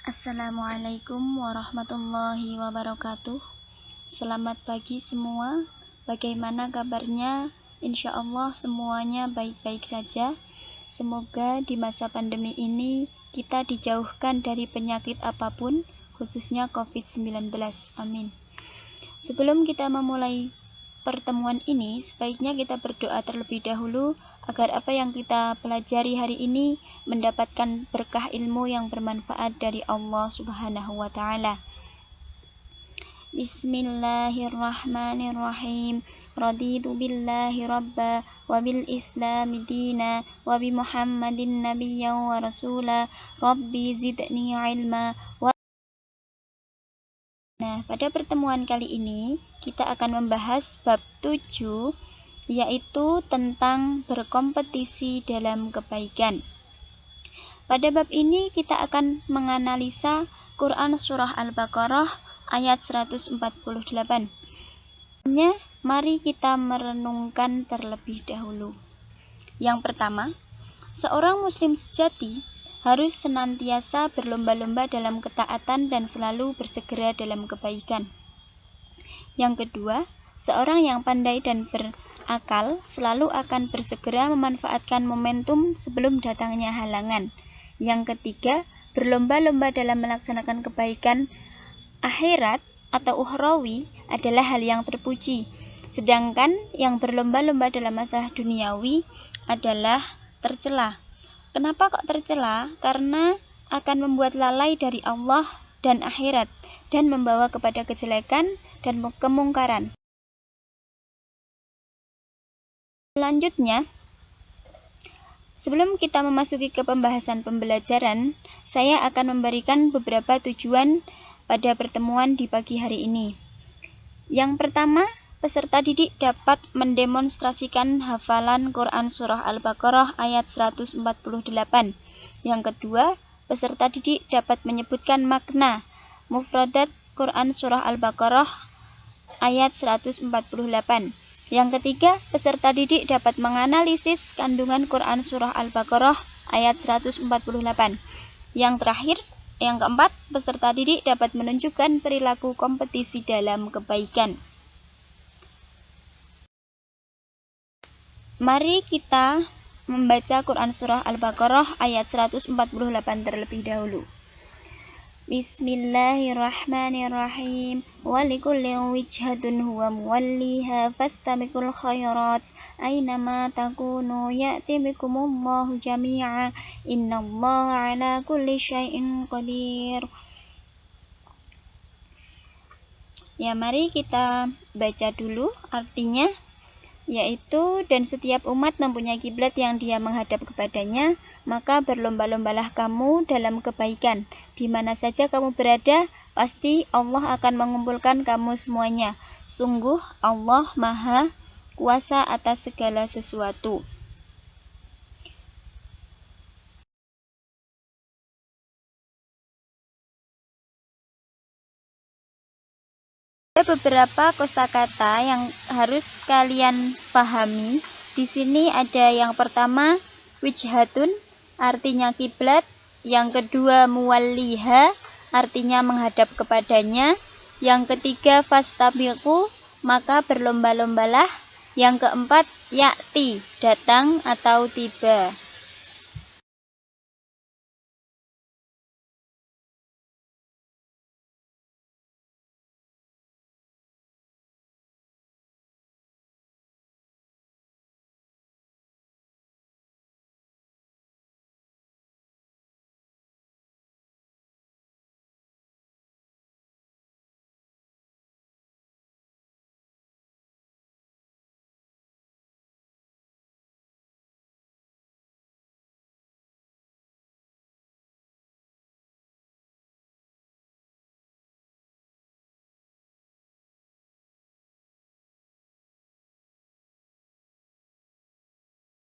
Assalamualaikum warahmatullahi wabarakatuh. Selamat pagi semua. Bagaimana kabarnya? Insya Allah semuanya baik-baik saja. Semoga di masa pandemi ini kita dijauhkan dari penyakit apapun, khususnya COVID-19. Amin. Sebelum kita memulai pertemuan ini, sebaiknya kita berdoa terlebih dahulu agar apa yang kita pelajari hari ini mendapatkan berkah ilmu yang bermanfaat dari Allah Subhanahu wa taala. Bismillahirrahmanirrahim. Raditu billahi rabba wa bil islami dina wa bi Muhammadin nabiyyan wa rasula. Rabbi zidni ilma wa. Nah, pada pertemuan kali ini kita akan membahas bab 7, yaitu tentang berkompetisi dalam kebaikan. Pada bab ini kita akan menganalisa Quran Surah Al-Baqarah ayat 148. Mari kita merenungkan terlebih dahulu. Yang pertama, seorang muslim sejati harus senantiasa berlomba-lomba dalam ketaatan dan selalu bersegera dalam kebaikan. Yang kedua, seorang yang pandai dan berakal selalu akan bersegera memanfaatkan momentum sebelum datangnya halangan. Yang ketiga, berlomba-lomba dalam melaksanakan kebaikan akhirat atau ukhrawi adalah hal yang terpuji. Sedangkan yang berlomba-lomba dalam masalah duniawi adalah tercela. Kenapa kok tercela? Karena akan membuat lalai dari Allah dan akhirat dan membawa kepada kejelekan dan kemungkaran. Selanjutnya, sebelum kita memasuki ke pembahasan pembelajaran, saya akan memberikan beberapa tujuan pada pertemuan di pagi hari ini. Yang pertama, peserta didik dapat mendemonstrasikan hafalan Quran Surah Al-Baqarah ayat 148. Yang kedua, peserta didik dapat menyebutkan makna mufradat Quran Surah Al-Baqarah ayat 148. Yang ketiga, peserta didik dapat menganalisis kandungan Quran Surah Al-Baqarah ayat 148. Yang terakhir, yang keempat, peserta didik dapat menunjukkan perilaku kompetisi dalam kebaikan. Mari kita membaca Quran Surah Al-Baqarah ayat 148 terlebih dahulu. Bismillahirrahmanirrahim. Walikullin wijhatun huwa muwalliha fastabiqul khairat aynama takunu ya'ti bikumullahu jami'a innallaha ala kulli syai'in qadir. Ya, mari kita baca dulu artinya, yaitu dan setiap umat mempunyai kiblat yang dia menghadap kepadanya, maka berlomba-lombalah kamu dalam kebaikan. Di mana saja kamu berada, pasti Allah akan mengumpulkan kamu semuanya. Sungguh Allah Maha Kuasa atas segala sesuatu. Ada beberapa kosakata yang harus kalian pahami. Di sini ada yang pertama wijhatun, artinya kiblat. Yang kedua muwalliha, artinya menghadap kepadanya. Yang ketiga fastabiqu, maka berlomba-lombalah. Yang keempat ya'ti, datang atau tiba.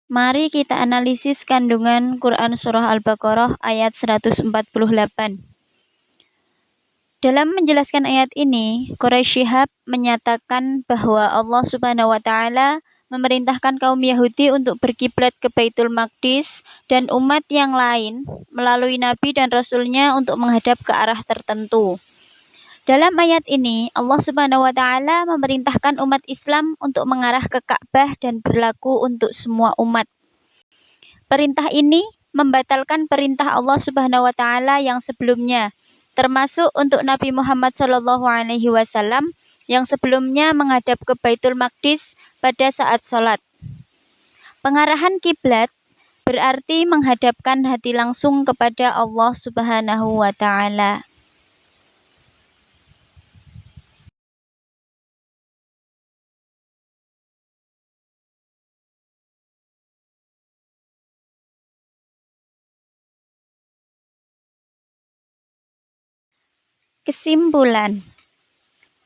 Mari kita analisis kandungan Quran Surah Al-Baqarah ayat 148. Dalam menjelaskan ayat ini, Quraisy Shihab menyatakan bahwa Allah Subhanahu wa taala memerintahkan kaum Yahudi untuk berkiblat ke Baitul Maqdis dan umat yang lain melalui nabi dan rasulnya untuk menghadap ke arah tertentu. Dalam ayat ini, Allah Subhanahu wa taala memerintahkan umat Islam untuk mengarah ke Ka'bah dan berlaku untuk semua umat. Perintah ini membatalkan perintah Allah Subhanahu wa taala yang sebelumnya, termasuk untuk Nabi Muhammad SAW yang sebelumnya menghadap ke Baitul Maqdis pada saat sholat. Pengarahan kiblat berarti menghadapkan hati langsung kepada Allah Subhanahu wa taala. Kesimpulan.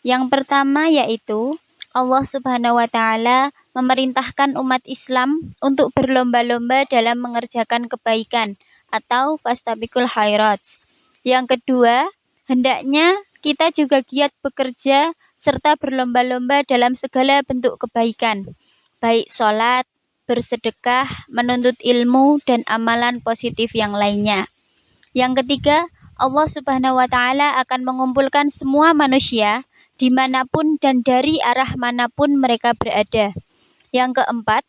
Yang pertama yaitu Allah Subhanahu wa taala memerintahkan umat Islam untuk berlomba-lomba dalam mengerjakan kebaikan atau fastabiqul khairat. Yang kedua, hendaknya kita juga giat bekerja serta berlomba-lomba dalam segala bentuk kebaikan, baik sholat, bersedekah, menuntut ilmu, dan amalan positif yang lainnya. Yang ketiga, Allah Subhanahu wa taala akan mengumpulkan semua manusia dimanapun dan dari arah manapun mereka berada. Yang keempat,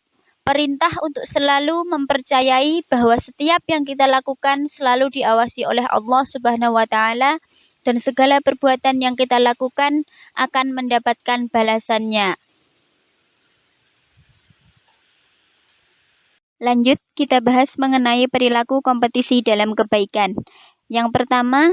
perintah untuk selalu mempercayai bahwa setiap yang kita lakukan selalu diawasi oleh Allah Subhanahu wa taala dan segala perbuatan yang kita lakukan akan mendapatkan balasannya. Lanjut, kita bahas mengenai perilaku kompetisi dalam kebaikan. Yang pertama,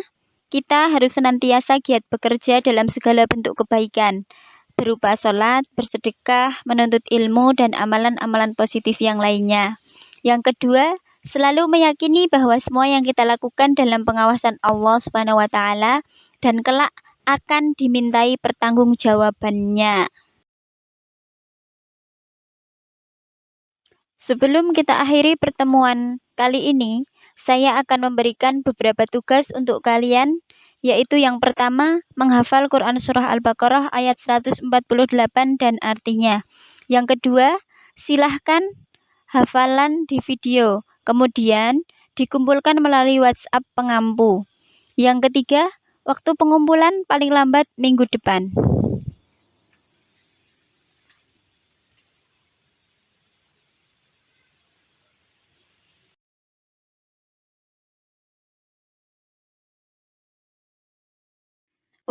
kita harus senantiasa giat bekerja dalam segala bentuk kebaikan, berupa sholat, bersedekah, menuntut ilmu, dan amalan-amalan positif yang lainnya. Yang kedua, selalu meyakini bahwa semua yang kita lakukan dalam pengawasan Allah Subhanahu wa taala dan kelak akan dimintai pertanggungjawabannya. Sebelum kita akhiri pertemuan kali ini, saya akan memberikan beberapa tugas untuk kalian, yaitu yang pertama, menghafal Quran Surah Al-Baqarah ayat 148 dan artinya. Yang kedua, silahkan hafalan di video, kemudian dikumpulkan melalui WhatsApp pengampu. Yang ketiga, waktu pengumpulan paling lambat minggu depan.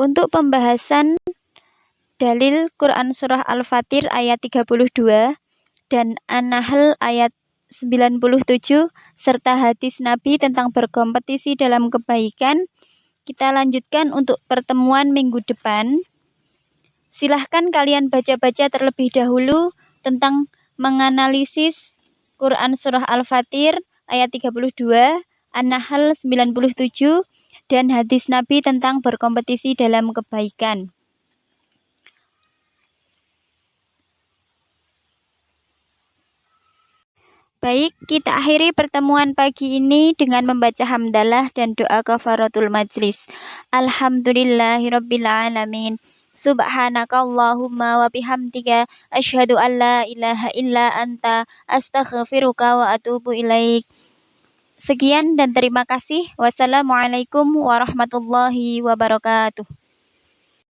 Untuk pembahasan dalil Quran Surah Al-Fatir ayat 32 dan An-Nahl ayat 97 serta hadis Nabi tentang berkompetisi dalam kebaikan, kita lanjutkan untuk pertemuan minggu depan. Silahkan kalian baca-baca terlebih dahulu tentang menganalisis Quran Surah Al-Fatir ayat 32, An-Nahl 97, dan hadis Nabi tentang berkompetisi dalam kebaikan. Baik, kita akhiri pertemuan pagi ini dengan membaca hamdalah dan doa kafaratul majlis. Alhamdulillahirabbil alamin. Subhanakallahumma wa bihamdika asyhadu an la ilaha illa anta astaghfiruka wa atubu ilaik. Sekian dan terima kasih. Wassalamualaikum warahmatullahi wabarakatuh.